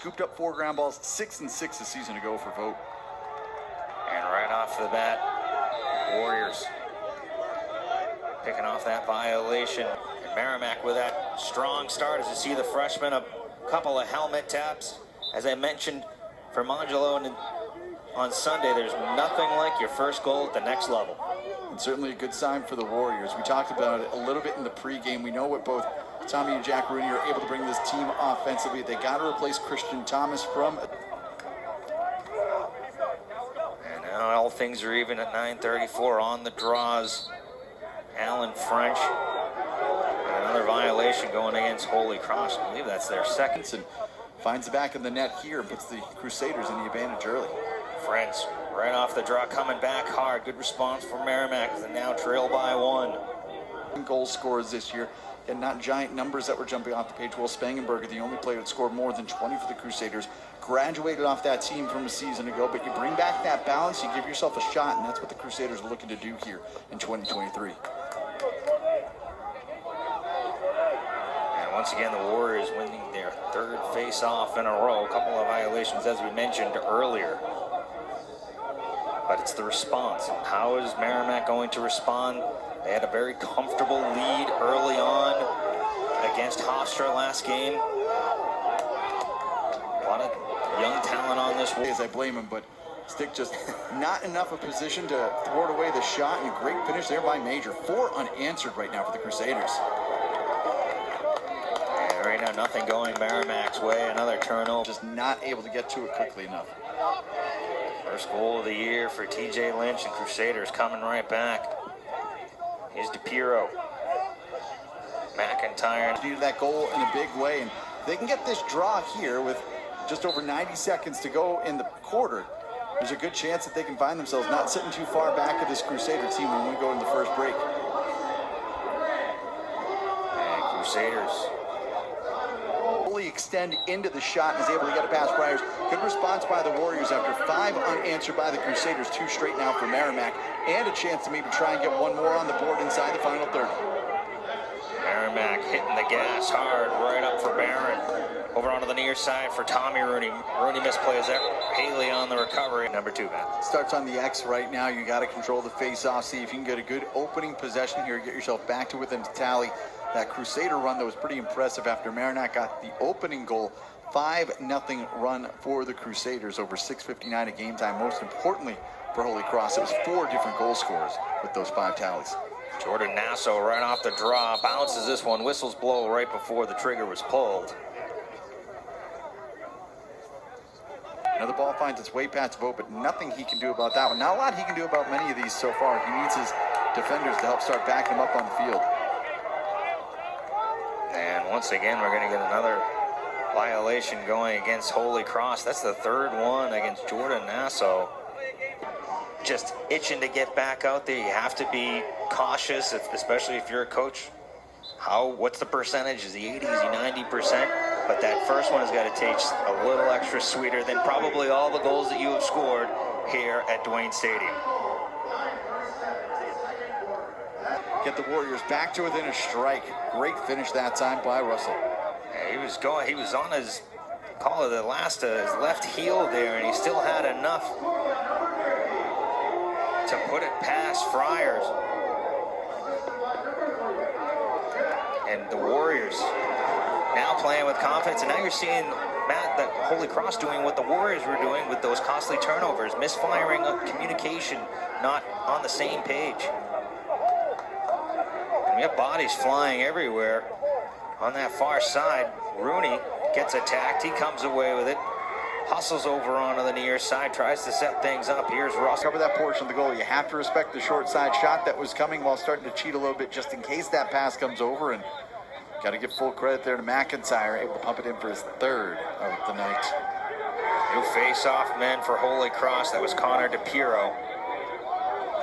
scooped up 4 ground balls, 6 and 6 a season ago for Vogt. And right off the bat, Warriors picking off that violation. And Merrimack with that strong start, as you see the freshman, a couple of helmet taps. As I mentioned, for Modulo on Sunday, there's nothing like your first goal at the next level. And certainly a good sign for the Warriors. We talked about it a little bit in the pregame. We know what both Tommy and Jack Rooney are able to bring this team offensively. They got to replace Christian Thomas from... And now all things are even at 9:34 on the draws. Allyn French. And another violation going against Holy Cross. I believe that's their second. And finds the back of the net here, puts the Crusaders in the advantage early. French right off the draw, coming back hard. Good response from Merrimack, as they now trail by 1. Goal scorers this year, and not giant numbers that were jumping off the page. Will Spangenberger, the only player that scored more than 20 for the Crusaders, graduated off that team from a season ago, but you bring back that balance, you give yourself a shot, and that's what the Crusaders are looking to do here in 2023. And once again, the Warriors winning their 3rd face-off in a row. A couple of violations, as we mentioned earlier. But it's the response. How is Merrimack going to respond? They had a very comfortable lead early on against Hofstra last game. A lot of young talent on this. As I blame him, but Stick just not enough of position to thwart away the shot, and a great finish there by Major. 4 unanswered right now for the Crusaders. And right now, nothing going Merrimack's way. Another turnover. Just not able to get to it quickly enough. First goal of the year for TJ Lynch, and Crusaders coming right back. Here's DePiero. McIntyre. Needed that goal in a big way, and they can get this draw here with just over 90 seconds to go in the quarter. There's a good chance that they can find themselves not sitting too far back of this Crusader team when we go in the first break. And Crusaders fully extend into the shot and is able to get it past Briars. Good response by the Warriors after 5 unanswered by the Crusaders. 2 straight now for Merrimack, and a chance to maybe try and get 1 more on the board inside the final third. Merrimack hitting the gas hard right up for Barron. Over onto the near side for Tommy Rooney. Rooney misplays there. Haley on the recovery. Number 2, Matt. Starts on the X right now. You got to control the face-off. See if you can get a good opening possession here. Get yourself back to within the tally. That Crusader run that was pretty impressive after Merrimack got the opening goal. 5-0 run for the Crusaders over 6:59 at game time. Most importantly for Holy Cross, it was 4 different goal scorers with those 5 tallies. Jordan Nassau right off the draw. Bounces this one. Whistles blow right before the trigger was pulled. Now the ball finds its way past Vogt, but nothing he can do about that one. Not a lot he can do about many of these so far. He needs his defenders to help start backing him up on the field. And once again, we're going to get another violation going against Holy Cross. That's the 3rd one against Jordan Nassau. Just itching to get back out there. You have to be cautious, especially if you're a coach. What's the percentage? Is he 80? Is he 90%? But that first one has got to taste a little extra sweeter than probably all the goals that you have scored here at Dwayne Stadium. Get the Warriors back to within a strike. Great finish that time by Russell. Yeah, he was on his, call it the last, his left heel there, and he still had enough to put it past Friars. And the Warriors now playing with confidence, and now you're seeing, Matt, that Holy Cross doing what the Warriors were doing with those costly turnovers, misfiring of communication, not on the same page. And we have bodies flying everywhere on that far side. Rooney gets attacked, he comes away with it, hustles over onto the near side, tries to set things up. Here's Russell. Cover that portion of the goal. You have to respect the short side shot that was coming while starting to cheat a little bit just in case that pass comes over, and got to give full credit there to McIntyre, able to pump it in for his 3rd of the night. New face-off man for Holy Cross. That was Connor DePiero.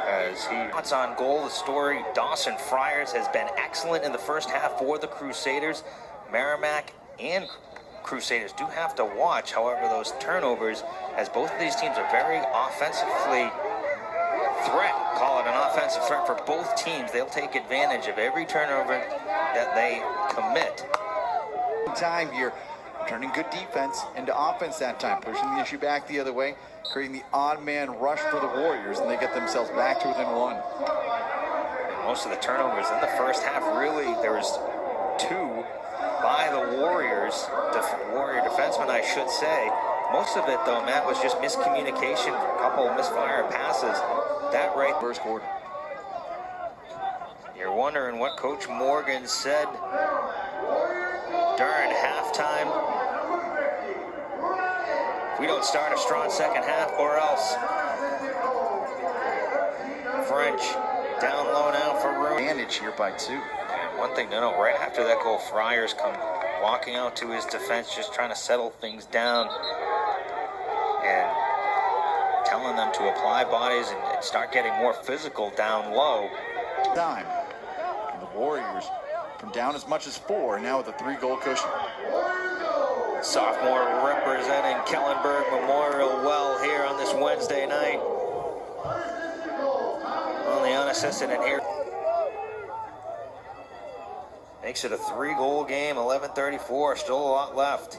As what's on goal, the story, Dawson Friars has been excellent in the first half for the Crusaders. Merrimack and Crusaders do have to watch, however, those turnovers, as both of these teams are very offensively call it an offensive threat for both teams. They'll take advantage of every turnover that they commit. Time here, turning good defense into offense that time, pushing the issue back the other way, creating the odd man rush for the Warriors, and they get themselves back to within one. Most of the turnovers in the first half, really, there was 2 by the Warriors, Warrior defensemen, I should say. Most of it, though, Matt, was just miscommunication, a couple of misfire passes. That right. First quarter. You're wondering what Coach Morgan said during halftime. If we don't start a strong second half, or else. French down low now for Rooney. Advantage here by 2. And one thing to know, right after that goal, Friars come walking out to his defense, just trying to settle things down and telling them to apply bodies and start getting more physical down low. Time. And the Warriors from down as much as 4, now with a 3-goal cushion. Sophomore representing Kellenberg Memorial well here on this Wednesday night. Only unassisted in here. Makes it a 3-goal game, 11:34, still a lot left.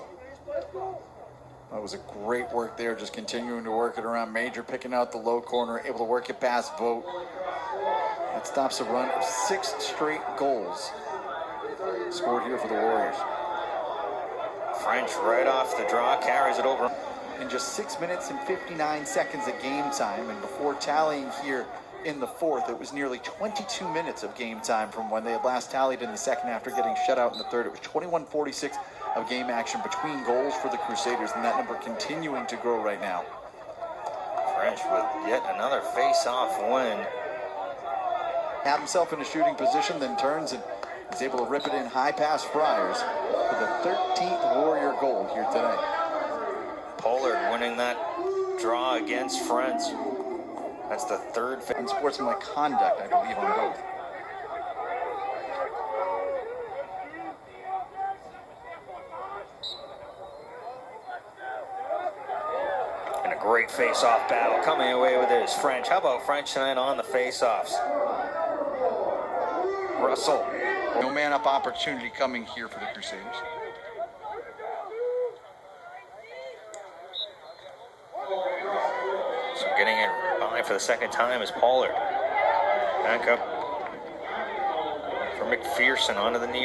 That was a great work there, just continuing to work it around. Major picking out the low corner, able to work it past Vogt. That stops a run of 6 straight goals scored here for the Warriors. French right off the draw, carries it over. In just 6 minutes and 59 seconds of game time, and before tallying here in the 4th, it was nearly 22 minutes of game time from when they had last tallied in the 2nd after getting shut out in the 3rd. It was 21:46 of game action between goals for the Crusaders, and that number continuing to grow right now. French with yet another face-off win. Had himself in a shooting position, then turns and is able to rip it in high past Friars for the 13th Warrior goal here today. Pollard winning that draw against French. That's the 3rd. And sportsmanlike conduct, I believe, on both. And a great face-off battle coming away with it is French. How about French tonight on the face-offs? Russell. No man-up opportunity coming here for the Crusaders. So getting it behind for the 2nd time is Pollard. Back up for McPherson onto the knee.